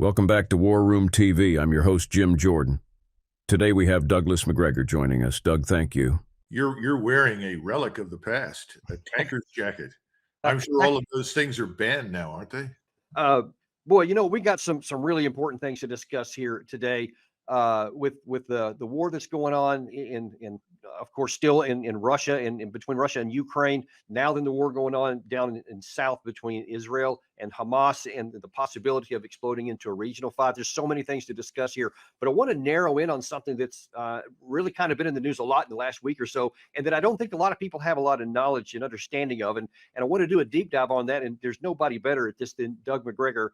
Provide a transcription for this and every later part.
Welcome back to War Room TV. I'm your host, Jim Jordan. Today we have Douglas Macgregor joining us. Doug, thank you. You're wearing a relic of the past, a tanker's jacket. I'm sure all of those things are banned now, aren't they? Uh, Boy, we got some really important things to discuss here today. With the war that's going on in of course still in Russia and in between Russia and Ukraine. Now then the war going on down in south between Israel and Hamas, and the possibility of exploding into a regional fight. There's so many things to discuss here, but I want to narrow in on something that's really kind of been in the news a lot in the last week or so, and that I don't think a lot of people have a lot of knowledge and understanding of. And I want to do a deep dive on that. And there's nobody better at this than Doug Macgregor.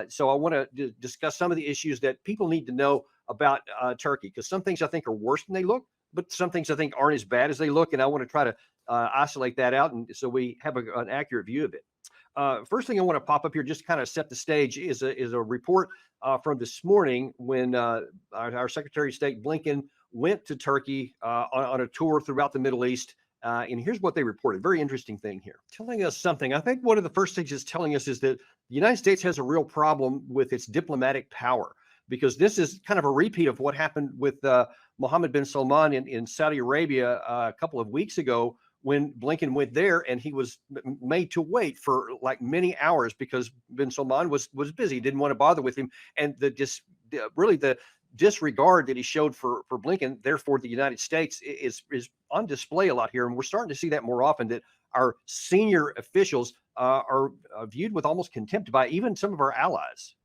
So I want to discuss some of the issues that people need to know about Turkey, because some things I think are worse than they look, but some things I think aren't as bad as they look. And I want to try to isolate that out, and so we have an accurate view of it. First thing I want to pop up here, just kind of set the stage, is a report from this morning when our Secretary of State Blinken went to Turkey on a tour throughout the Middle East. And here's what they reported. Very interesting thing here. Telling us something. I think one of the first things it's telling us is that the United States has a real problem with its diplomatic power, because this is kind of a repeat of what happened with Mohammed bin Salman in Saudi Arabia a couple of weeks ago, when Blinken went there and he was made to wait for like many hours because bin Salman was busy, didn't want to bother with him. And the disregard that he showed for Blinken, therefore the United States, is on display a lot here. And we're starting to see that more often, that our senior officials are viewed with almost contempt by even some of our allies.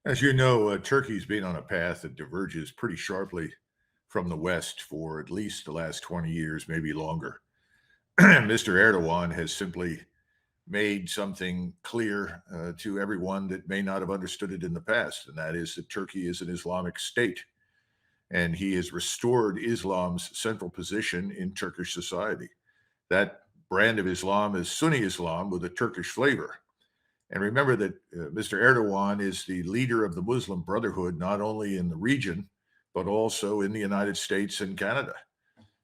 As you know, Turkey's been on a path that diverges pretty sharply from the West for at least the last 20 years, maybe longer. Mr. Erdogan has simply made something clear to everyone that may not have understood it in the past, and that is that Turkey is an Islamic state, and he has restored Islam's central position in Turkish society. That brand of Islam is Sunni Islam with a Turkish flavor. And remember that Mr. Erdogan is the leader of the Muslim Brotherhood, not only in the region, but also in the United States and Canada.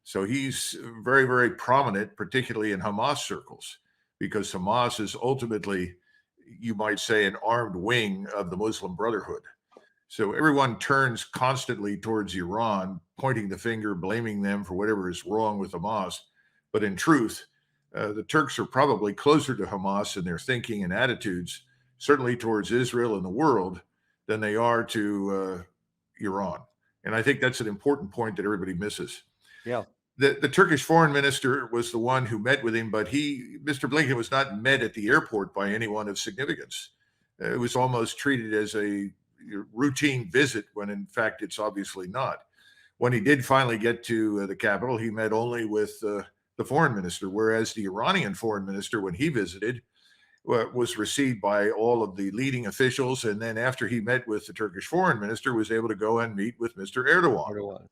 So he's very, very prominent, particularly in Hamas circles, because Hamas is ultimately, you might say, an armed wing of the Muslim Brotherhood. So everyone turns constantly towards Iran, pointing the finger, blaming them for whatever is wrong with Hamas. But in truth, the Turks are probably closer to Hamas in their thinking and attitudes, certainly towards Israel and the world, than they are to Iran. And I think that's an important point that everybody misses. Yeah. The Turkish foreign minister was the one who met with him, but Mr. Blinken was not met at the airport by anyone of significance. It was almost treated as a routine visit, when in fact it's obviously not. When he did finally get to the capital, he met only with the foreign minister, whereas the Iranian foreign minister, when he visited, was received by all of the leading officials, and then after he met with the Turkish foreign minister, was able to go and meet with Mr. Erdogan.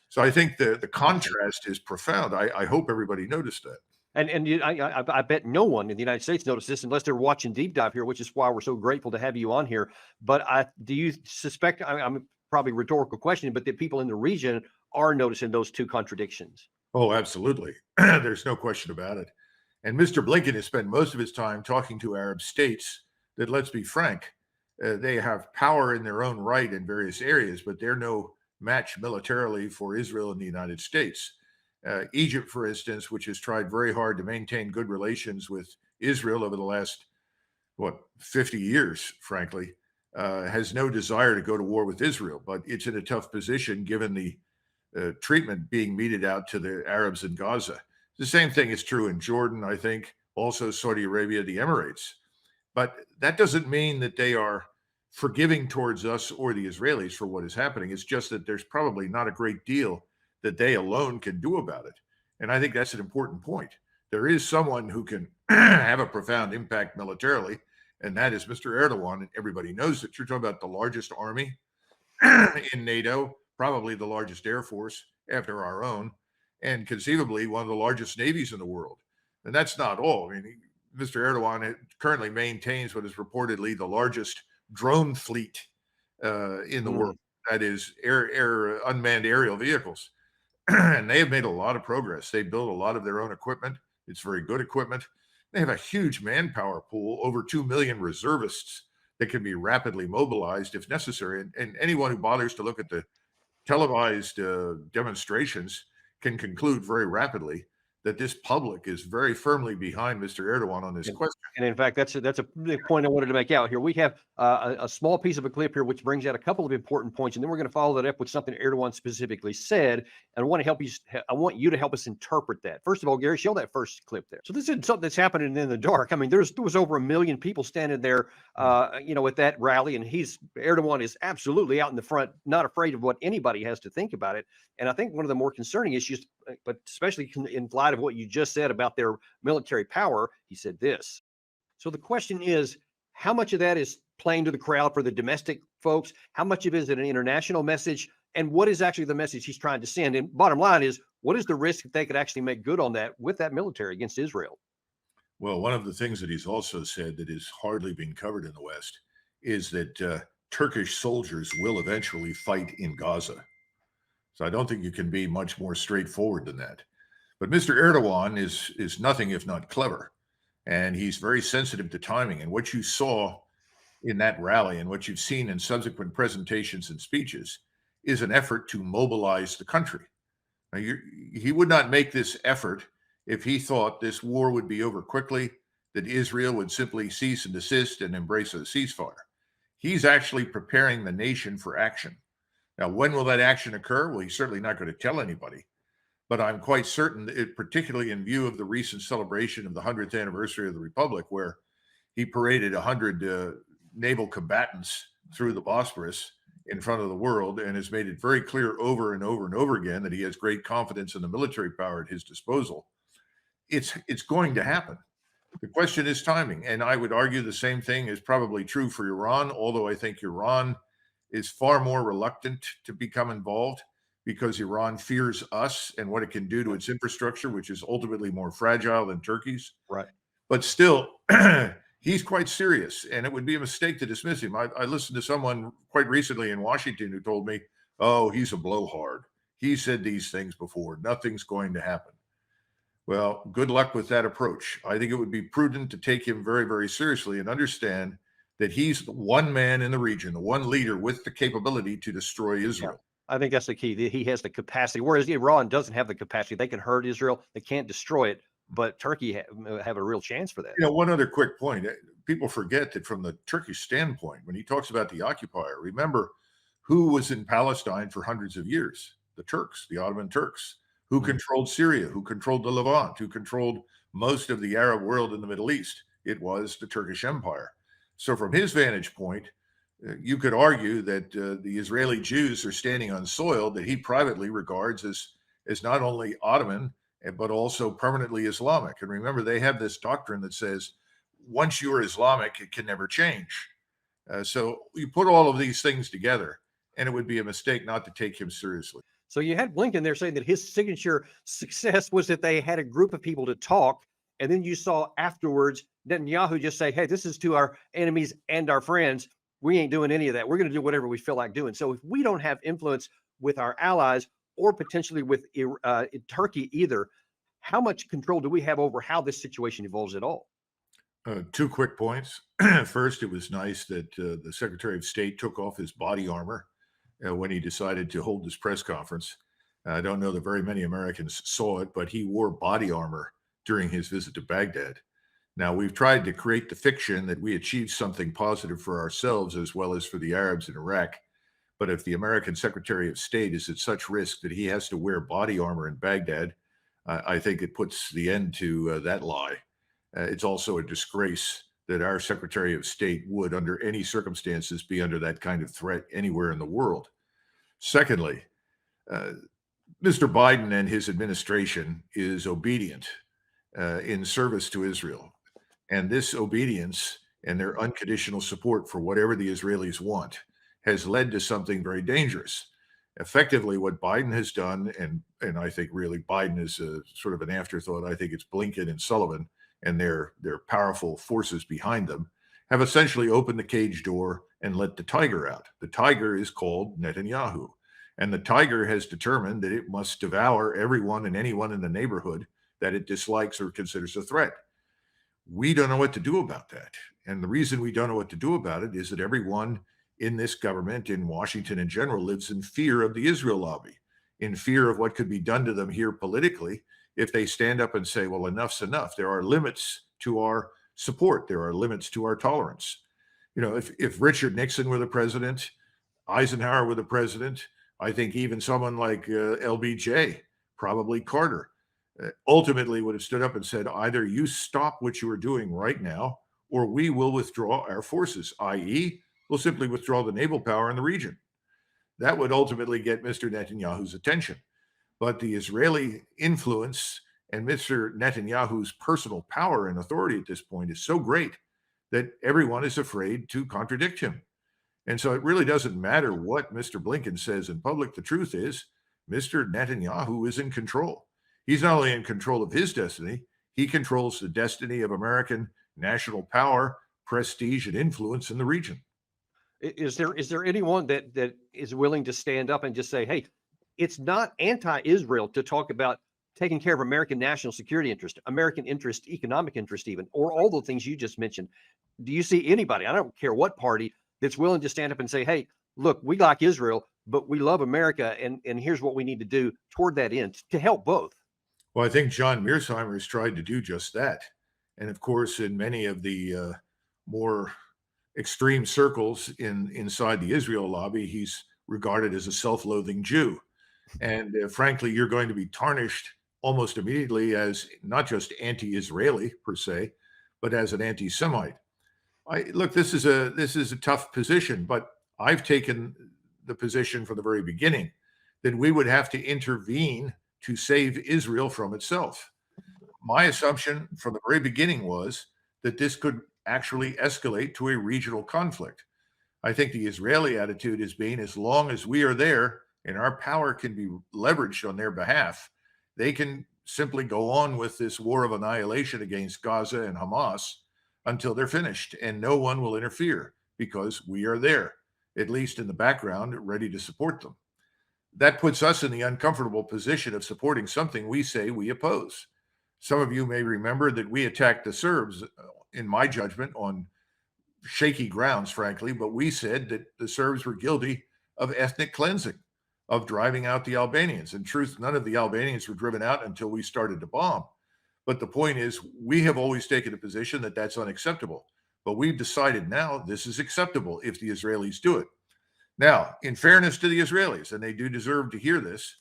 So I think the contrast is profound. I hope everybody noticed that. And I bet no one in the United States noticed this unless they're watching Deep Dive here, which is why we're so grateful to have you on here. But do you suspect, I'm probably a rhetorical question, but that people in the region are noticing those two contradictions? Oh, absolutely. There's no question about it. And Mr. Blinken has spent most of his time talking to Arab states that, let's be frank, they have power in their own right in various areas, but they're no match militarily for Israel and the United States. Egypt, for instance, which has tried very hard to maintain good relations with Israel over the last, 50 years, frankly, has no desire to go to war with Israel, but it's in a tough position given the treatment being meted out to the Arabs in Gaza. The same thing is true in Jordan, I think, also Saudi Arabia, the Emirates. But that doesn't mean that they are forgiving towards us or the Israelis for what is happening. It's just that there's probably not a great deal that they alone can do about it. And I think that's an important point. There is someone who can have a profound impact militarily, and that is Mr. Erdogan. And everybody knows that. You're talking about the largest army in NATO, probably the largest air force after our own, and conceivably one of the largest navies in the world. And that's not all. I mean, Mr. Erdogan currently maintains what is reportedly the largest drone fleet in the world. That is unmanned aerial vehicles. And they have made a lot of progress. They build a lot of their own equipment. It's very good equipment. They have a huge manpower pool, over 2 million reservists that can be rapidly mobilized if necessary. And anyone who bothers to look at the televised demonstrations can conclude very rapidly that this public is very firmly behind Mr. Erdogan on this And, question. and in fact, that's a big point I wanted to make out here. We have a small piece of a clip here, which brings out a couple of important points, and then we're going to follow that up with something Erdogan specifically said. And I want you to help us interpret that. First of all, Gary, show that first clip there. So this isn't something that's happening in the dark. I mean, there was over 1 million people standing there, at that rally, and Erdogan is absolutely out in the front, not afraid of what anybody has to think about it. And I think one of the more concerning issues, but especially in light of what you just said about their military power, he said this. So the question is, how much of that is playing to the crowd for the domestic folks? How much of it is an international message? And what is actually the message he's trying to send? And bottom line is, what is the risk that they could actually make good on that with that military against Israel? Well, one of the things that he's also said that is hardly being covered in the West is that Turkish soldiers will eventually fight in Gaza. So I don't think you can be much more straightforward than that. But Mr. Erdogan is nothing if not clever, and he's very sensitive to timing. And what you saw in that rally and what you've seen in subsequent presentations and speeches is an effort to mobilize the country. Now, he would not make this effort if he thought this war would be over quickly, that Israel would simply cease and desist and embrace a ceasefire. He's actually preparing the nation for action. Now, when will that action occur? Well, he's certainly not going to tell anybody. But I'm quite certain that particularly in view of the recent celebration of the 100th anniversary of the Republic, where he paraded 100 naval combatants through the Bosporus in front of the world and has made it very clear over and over and over again that he has great confidence in the military power at his disposal. It's going to happen. The question is timing. And I would argue the same thing is probably true for Iran, although I think Iran is far more reluctant to become involved because Iran fears us and what it can do to its infrastructure, which is ultimately more fragile than Turkey's. Right. But still, he's quite serious, and it would be a mistake to dismiss him. I listened to someone quite recently in Washington who told me, oh, he's a blowhard. He said these things before. Nothing's going to happen. Well, good luck with that approach. I think it would be prudent to take him very, very seriously and understand that he's the one man in the region, the one leader with the capability to destroy Israel. Yeah, I think that's the key. He has the capacity, whereas Iran doesn't have the capacity. They can hurt Israel. They can't destroy it, but Turkey have a real chance for that. One other quick point. People forget that from the Turkish standpoint, when he talks about the occupier, remember who was in Palestine for hundreds of years? The Turks, the Ottoman Turks. Who controlled Syria? Who controlled the Levant? Who controlled most of the Arab world in the Middle East? It was the Turkish Empire. So from his vantage point, you could argue that the Israeli Jews are standing on soil that he privately regards as not only Ottoman, but also permanently Islamic. And remember, they have this doctrine that says, once you are Islamic, it can never change. So you put all of these things together, and it would be a mistake not to take him seriously. So you had Blinken there saying that his signature success was that they had a group of people to talk. And then you saw afterwards Netanyahu just say, hey, this is to our enemies and our friends. We ain't doing any of that. We're going to do whatever we feel like doing. So if we don't have influence with our allies or potentially with Turkey either, how much control do we have over how this situation evolves at all? Two quick points. First, it was nice that the Secretary of State took off his body armor when he decided to hold this press conference. I don't know that very many Americans saw it, but he wore body armor during his visit to Baghdad. Now, we've tried to create the fiction that we achieved something positive for ourselves as well as for the Arabs in Iraq. But if the American Secretary of State is at such risk that he has to wear body armor in Baghdad, I think it puts the end to that lie. It's also a disgrace that our Secretary of State would, under any circumstances, be under that kind of threat anywhere in the world. Secondly, Mr. Biden and his administration is obedient in service to Israel. And this obedience and their unconditional support for whatever the Israelis want has led to something very dangerous. Effectively, what Biden has done, and I think really Biden is a sort of an afterthought. I think it's Blinken and Sullivan and their powerful forces behind them have essentially opened the cage door and let the tiger out. The tiger is called Netanyahu. And the tiger has determined that it must devour everyone and anyone in the neighborhood that it dislikes or considers a threat. We don't know what to do about that. And the reason we don't know what to do about it is that everyone in this government, in Washington in general, lives in fear of the Israel lobby, in fear of what could be done to them here politically if they stand up and say, well, enough's enough. There are limits to our support. There are limits to our tolerance. You know, if Richard Nixon were the president, Eisenhower were the president, I think even someone like LBJ, probably Carter, ultimately would have stood up and said, either you stop what you are doing right now, or we will withdraw our forces, i.e., we'll simply withdraw the naval power in the region. That would ultimately get Mr. Netanyahu's attention. But the Israeli influence and Mr. Netanyahu's personal power and authority at this point is so great that everyone is afraid to contradict him. And so it really doesn't matter what Mr. Blinken says in public. The truth is, Mr. Netanyahu is in control. He's not only in control of his destiny, he controls the destiny of American national power, prestige, and influence in the region. Is there anyone that is willing to stand up and just say, hey, it's not anti-Israel to talk about taking care of American national security interest, American interest, economic interest even, or all the things you just mentioned? Do you see anybody, I don't care what party, that's willing to stand up and say, hey, look, we like Israel, but we love America, and here's what we need to do toward that end to help both? Well, I think John Mearsheimer has tried to do just that. And of course, in many of the more extreme circles inside the Israel lobby, he's regarded as a self-loathing Jew. And frankly, you're going to be tarnished almost immediately as not just anti-Israeli per se, but as an anti-Semite. Look, this is a tough position, but I've taken the position from the very beginning that we would have to intervene to save Israel from itself. My assumption from the very beginning was that this could actually escalate to a regional conflict. I think the Israeli attitude has been, as long as we are there and our power can be leveraged on their behalf, they can simply go on with this war of annihilation against Gaza and Hamas until they're finished, and no one will interfere because we are there, at least in the background, ready to support them. That puts us in the uncomfortable position of supporting something we say we oppose. Some of you may remember that we attacked the Serbs, in my judgment, on shaky grounds, frankly, but we said that the Serbs were guilty of ethnic cleansing, of driving out the Albanians. In truth, none of the Albanians were driven out until we started to bomb. But the point is, we have always taken a position that that's unacceptable. But we've decided now this is acceptable if the Israelis do it. Now, in fairness to the Israelis, and they do deserve to hear this,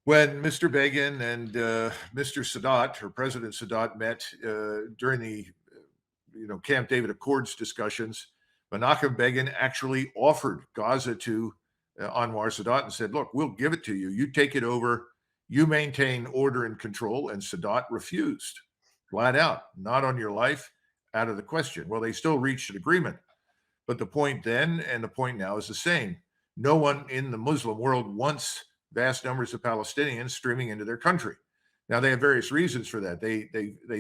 when Mr. Begin and Mr. Sadat, or President Sadat, met during the Camp David Accords discussions, Menachem Begin actually offered Gaza to Anwar Sadat and said, look, we'll give it to you. You take it over. You maintain order and control. And Sadat refused, flat out, not on your life, out of the question. Well, they still reached an agreement. But the point then and the point now is the same. No one in the Muslim world wants vast numbers of Palestinians streaming into their country. Now, they have various reasons for that. They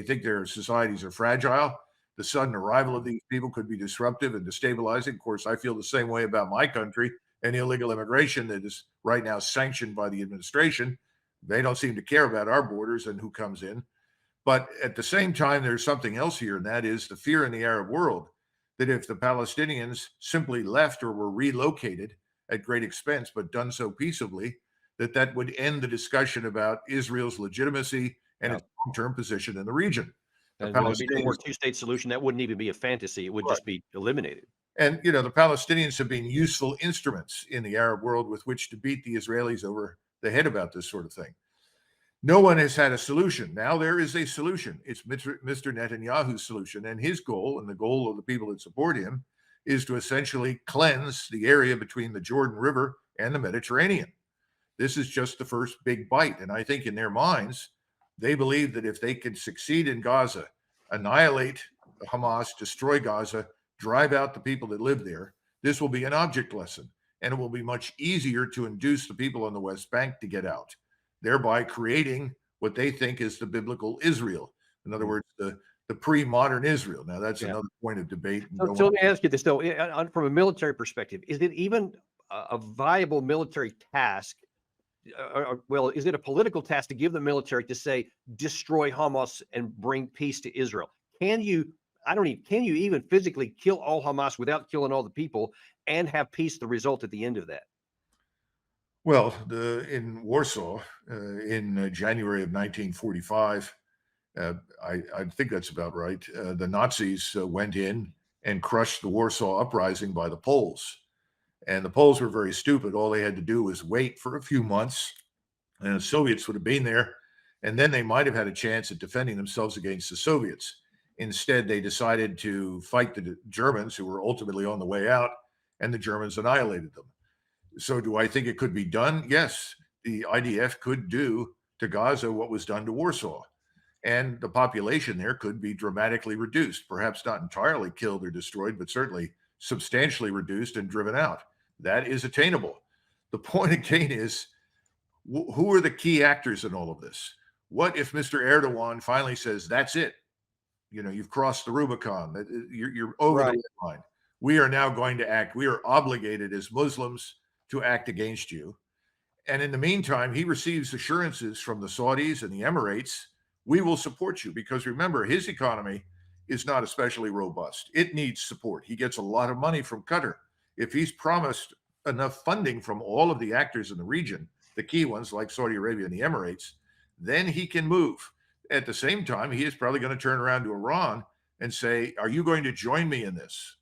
think their societies are fragile. The sudden arrival of these people could be disruptive and destabilizing. Of course, I feel the same way about my country and illegal immigration that is right now sanctioned by the administration. They don't seem to care about our borders and who comes in. But at the same time, there's something else here, and that is the fear in the Arab world that if the Palestinians simply left or were relocated at great expense, but done so peaceably, that would end the discussion about Israel's legitimacy and its long-term position in the region. And there would be no more two-state solution. That wouldn't even be a fantasy. It would just be eliminated. And, the Palestinians have been useful instruments in the Arab world with which to beat the Israelis over the head about this sort of thing. No one has had a solution. Now there is a solution. It's Mr. Netanyahu's solution, and his goal, and the goal of the people that support him, is to essentially cleanse the area between the Jordan River and the Mediterranean. This is just the first big bite. And I think in their minds, they believe that if they can succeed in Gaza, annihilate Hamas, destroy Gaza, drive out the people that live there, this will be an object lesson. And it will be much easier to induce the people on the West Bank to get out, thereby creating what they think is the biblical Israel. In other words, the pre-modern Israel. Now, that's another point of debate. So let me ask you this, though, from a military perspective, is it even a viable military task well, is it a political task to give the military to say, destroy Hamas and bring peace to Israel? Can you, can you even physically kill all Hamas without killing all the people and have peace the result at the end of that? Well, in Warsaw, in January of 1945, I think that's about right. The Nazis went in and crushed the Warsaw Uprising by the Poles. And the Poles were very stupid. All they had to do was wait for a few months, and the Soviets would have been there, and then they might have had a chance at defending themselves against the Soviets. Instead, they decided to fight the Germans, who were ultimately on the way out, and the Germans annihilated them. So do I think it could be done? Yes, the IDF could do to Gaza what was done to Warsaw. And the population there could be dramatically reduced, perhaps not entirely killed or destroyed, but certainly substantially reduced and driven out. That is attainable. The point again is, who are the key actors in all of this? What if Mr. Erdogan finally says, that's it? You know, you've crossed the Rubicon. You're over the red line. We are now going to act. We are obligated as Muslims to act against you. And in the meantime, he receives assurances from the Saudis and the Emirates, we will support you, because remember, his economy is not especially robust. It needs support. He gets a lot of money from Qatar. If he's promised enough funding from all of the actors in the region, the key ones like Saudi Arabia and the Emirates, then he can move. At the same time, he is probably going to turn around to Iran and say, are you going to join me in this?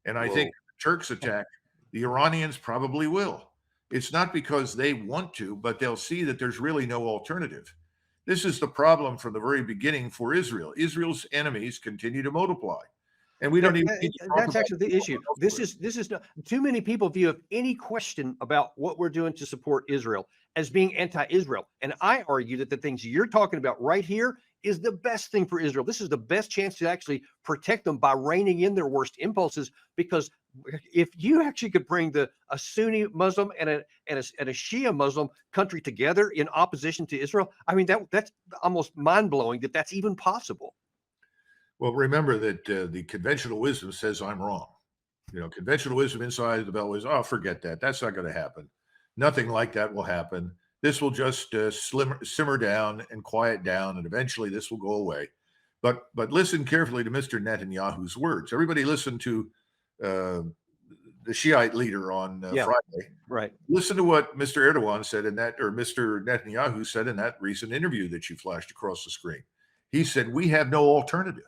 And I think if the Turks attack, the Iranians probably will. It's not because they want to, but they'll see that there's really no alternative. This is the problem from the very beginning for Israel. Israel's enemies continue to multiply. And we don't even need to talk That's about actually the issue. This is not, too many people view any question about what we're doing to support Israel as being anti-Israel. And I argue that the things you're talking about right here is the best thing for Israel. This is the best chance to actually protect them by reining in their worst impulses. Because if you actually could bring a Sunni Muslim and a Shia Muslim country together in opposition to Israel, I mean, that's almost mind-blowing that that's even possible. Well, remember that the conventional wisdom says I'm wrong. You know, conventional wisdom inside the Beltway is, oh, forget that. That's not going to happen. Nothing like that will happen. This will just simmer down and quiet down, and eventually this will go away. But listen carefully to Mr. Netanyahu's words. Everybody listen to the Shiite leader on Friday. Right. Listen to what Mr. Erdogan said in that, or Mr. Netanyahu said in that recent interview that you flashed across the screen. He said, we have no alternative.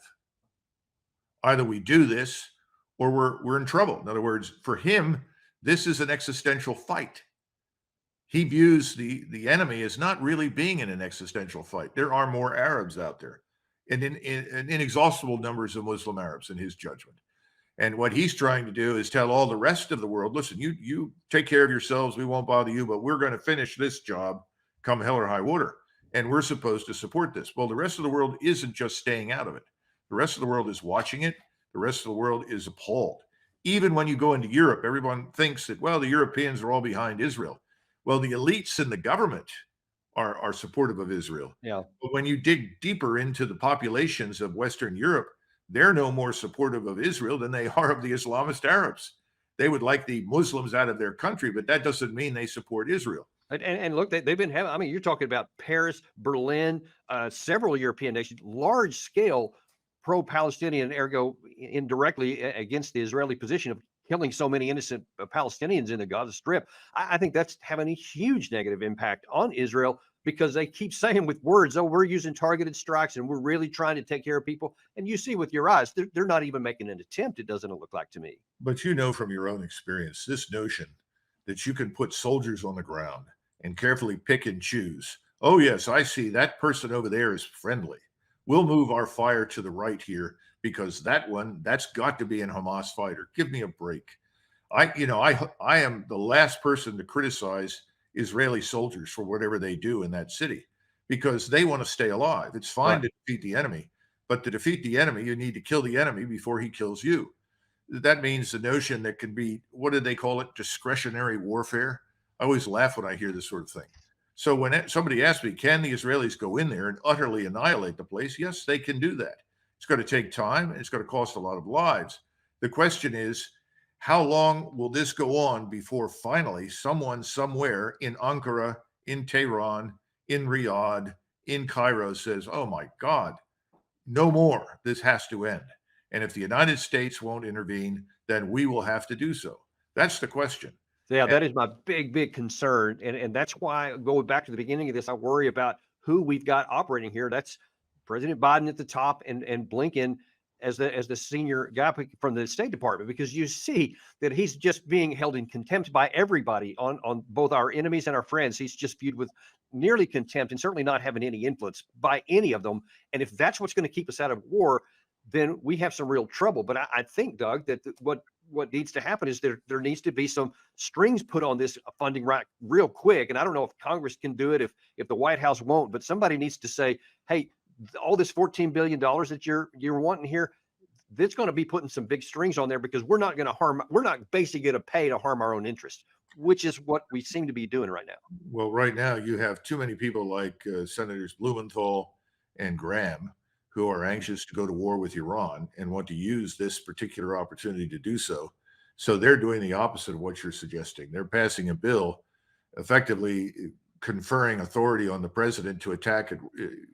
Either we do this or we're in trouble. In other words, for him, this is an existential fight. He views the enemy as not really being in an existential fight. There are more Arabs out there, and in inexhaustible numbers of Muslim Arabs in his judgment. And what he's trying to do is tell all the rest of the world, listen, you take care of yourselves. We won't bother you, but we're going to finish this job come hell or high water. And we're supposed to support this. Well, the rest of the world isn't just staying out of it. The rest of the world is watching it. The rest of the world is appalled. Even when you go into Europe, everyone thinks that, well, the Europeans are all behind Israel. Well, the elites in the government are supportive of Israel. Yeah. But when you dig deeper into the populations of Western Europe, they're no more supportive of Israel than they are of the Islamist Arabs. They would like the Muslims out of their country, but that doesn't mean they support Israel. And look, they've been having, I mean, you're talking about Paris, Berlin, several European nations, large scale pro-Palestinian, ergo indirectly against the Israeli position of killing so many innocent Palestinians in the Gaza Strip. I think that's having a huge negative impact on Israel, because they keep saying with words, oh, we're using targeted strikes and we're really trying to take care of people. And you see with your eyes, they're not even making an attempt. It doesn't look like to me. But you know from your own experience, this notion that you can put soldiers on the ground and carefully pick and choose. Oh, yes, I see that person over there is friendly. We'll move our fire to the right here because that's got to be a Hamas fighter. Give me a break. I am the last person to criticize Israeli soldiers for whatever they do in that city, because they want to stay alive. It's fine to defeat the enemy, but to defeat the enemy, you need to kill the enemy before he kills you. That means the notion that can be, what did they call it? Discretionary warfare. I always laugh when I hear this sort of thing. So when somebody asks me, can the Israelis go in there and utterly annihilate the place? Yes, they can do that. It's going to take time and it's going to cost a lot of lives. The question is, how long will this go on before finally someone somewhere in Ankara, in Tehran, in Riyadh, in Cairo says, oh my God, no more. This has to end. And if the United States won't intervene, then we will have to do so. That's the question. Yeah, And that is my big concern, and that's why going back to the beginning of this, I worry about who we've got operating here. That's President Biden at the top and Blinken as the senior guy from the State Department, because you see that he's just being held in contempt by everybody on both our enemies and our friends. He's just viewed with nearly contempt and certainly not having any influence by any of them. And if that's what's going to keep us out of war, then we have some real trouble. But I think, Doug, that what needs to happen is there needs to be some strings put on this funding right real quick. And I don't know if Congress can do it, if the White House won't, but somebody needs to say, hey, all this $14 billion that you're wanting here, that's going to be putting some big strings on there, because we're not basically going to pay to harm our own interest, which is what we seem to be doing right now. well, right now you have too many people like Senators Blumenthal and Graham who are anxious to go to war with Iran and want to use this particular opportunity to do so. So they're doing the opposite of what you're suggesting. They're passing a bill effectively conferring authority on the president to attack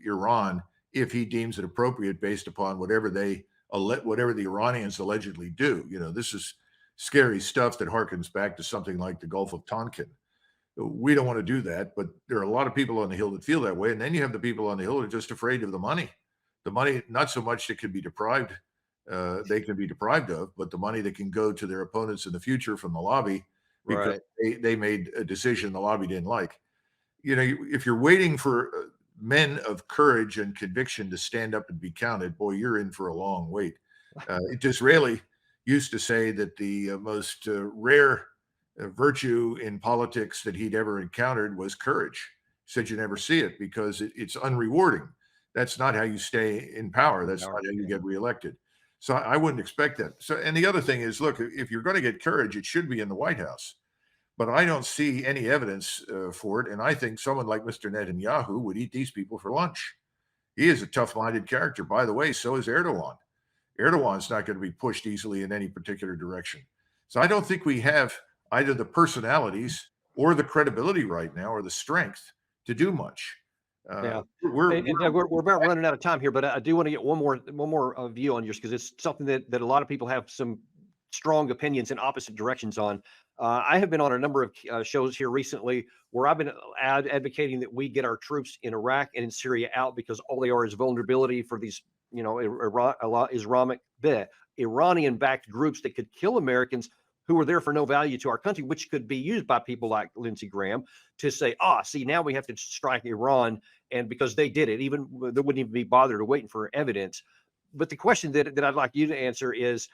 Iran if he deems it appropriate based upon whatever the Iranians allegedly do. You know, this is scary stuff that harkens back to something like the Gulf of Tonkin. We don't want to do that, but there are a lot of people on the Hill that feel that way. And then you have the people on the Hill who are just afraid of the money. The money, not so much that can be deprived, they can be deprived of, but the money that can go to their opponents in the future from the lobby because they made a decision the lobby didn't like. You know, if you're waiting for men of courage and conviction to stand up and be counted, boy, you're in for a long wait. Disraeli used to say that the most rare virtue in politics that he'd ever encountered was courage. He said you never see it because it's unrewarding. That's not how you stay in power. That's not how you get reelected. So I wouldn't expect that. So, and the other thing is, look, if you're going to get courage, it should be in the White House. But I don't see any evidence for it. And I think someone like Mr. Netanyahu would eat these people for lunch. He is a tough-minded character. By the way, so is Erdogan. Erdogan's not going to be pushed easily in any particular direction. So I don't think we have either the personalities or the credibility right now or the strength to do much. We're about running out of time here, but I do want to get one more view on yours, because it's something that a lot of people have some strong opinions in opposite directions on. I have been on a number of shows here recently where I've been advocating that we get our troops in Iraq and in Syria out, because all they are is vulnerability for these, Iranian-backed groups that could kill Americans who are there for no value to our country, which could be used by people like Lindsey Graham to say, see, now we have to strike Iran, and because they did it, even they wouldn't even be bothered or waiting for evidence. But the question that I'd like you to answer is,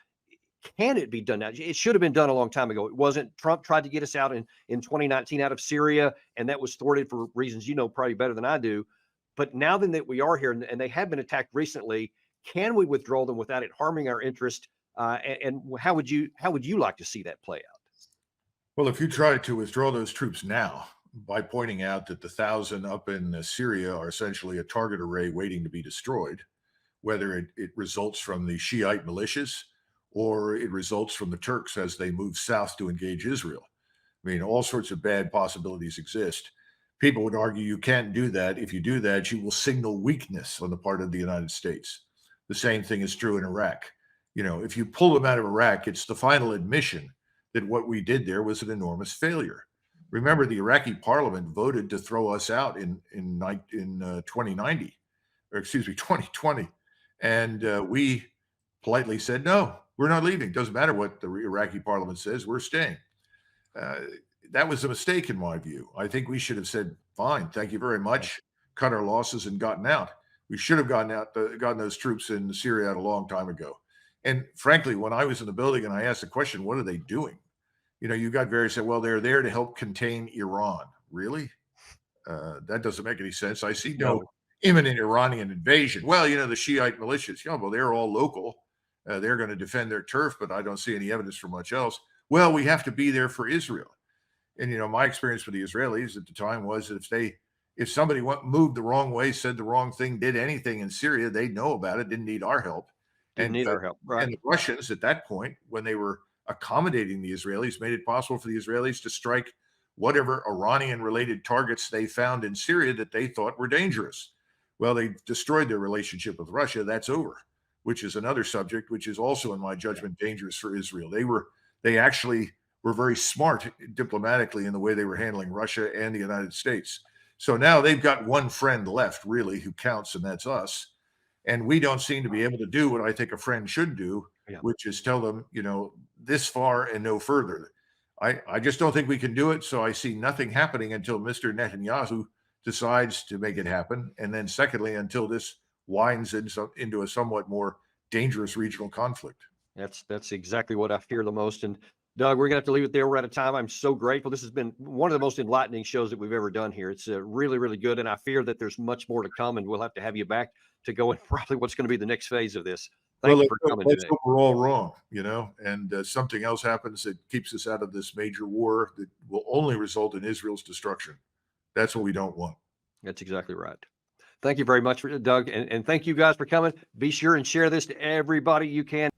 can it be done now? It should have been done a long time ago. It wasn't. Trump tried to get us out in 2019 out of Syria, and that was thwarted for reasons you know probably better than I do. But now then that we are here, and they have been attacked recently, can we withdraw them without it harming our interest? And how would you like to see that play out? Well, if you try to withdraw those troops now by pointing out that the 1,000 up in Syria are essentially a target array waiting to be destroyed, whether it results from the Shiite militias or it results from the Turks as they move south to engage Israel. I mean, all sorts of bad possibilities exist. People would argue you can't do that. If you do that, you will signal weakness on the part of the United States. The same thing is true in Iraq. You know, if you pull them out of Iraq, it's the final admission that what we did there was an enormous failure. Remember, the Iraqi parliament voted to throw us out in 2020, and we politely said, no, we're not leaving. Doesn't matter what the Iraqi parliament says, we're staying. That was a mistake in my view. I think we should have said, fine, thank you very much, cut our losses and gotten out. We should have gotten those troops in Syria a long time ago. And frankly, when I was in the building and I asked the question, what are they doing? You know, you got various said, well, they're there to help contain Iran. Really? That doesn't make any sense. I see no imminent Iranian invasion. Well, you know, the Shiite militias, well, they're all local. They're going to defend their turf, but I don't see any evidence for much else. Well, we have to be there for Israel. And, you know, my experience with the Israelis at the time was that if somebody moved the wrong way, said the wrong thing, did anything in Syria, they'd know about it, didn't need our help. Right. And the Russians at that point, when they were accommodating the Israelis, made it possible for the Israelis to strike whatever Iranian-related targets they found in Syria that they thought were dangerous. Well, they destroyed their relationship with Russia. That's over, which is another subject, which is also, in my judgment, dangerous for Israel. They actually were very smart diplomatically in the way they were handling Russia and the United States. So now they've got one friend left, really, who counts, and that's us. And we don't seem to be able to do what I think a friend should do, which is tell them, this far and no further. I just don't think we can do it. So I see nothing happening until Mr. Netanyahu decides to make it happen. And then secondly, until this winds into a somewhat more dangerous regional conflict. That's exactly what I fear the most. And Doug, we're gonna have to leave it there. We're out of time. I'm so grateful. This has been one of the most enlightening shows that we've ever done here. It's really, really good. And I fear that there's much more to come, and we'll have to have you back to go in probably what's going to be the next phase of this. Thank you for coming today. We're all wrong, and something else happens that keeps us out of this major war that will only result in Israel's destruction. That's what we don't want. That's exactly right. Thank you very much, Doug. And thank you guys for coming. Be sure and share this to everybody you can.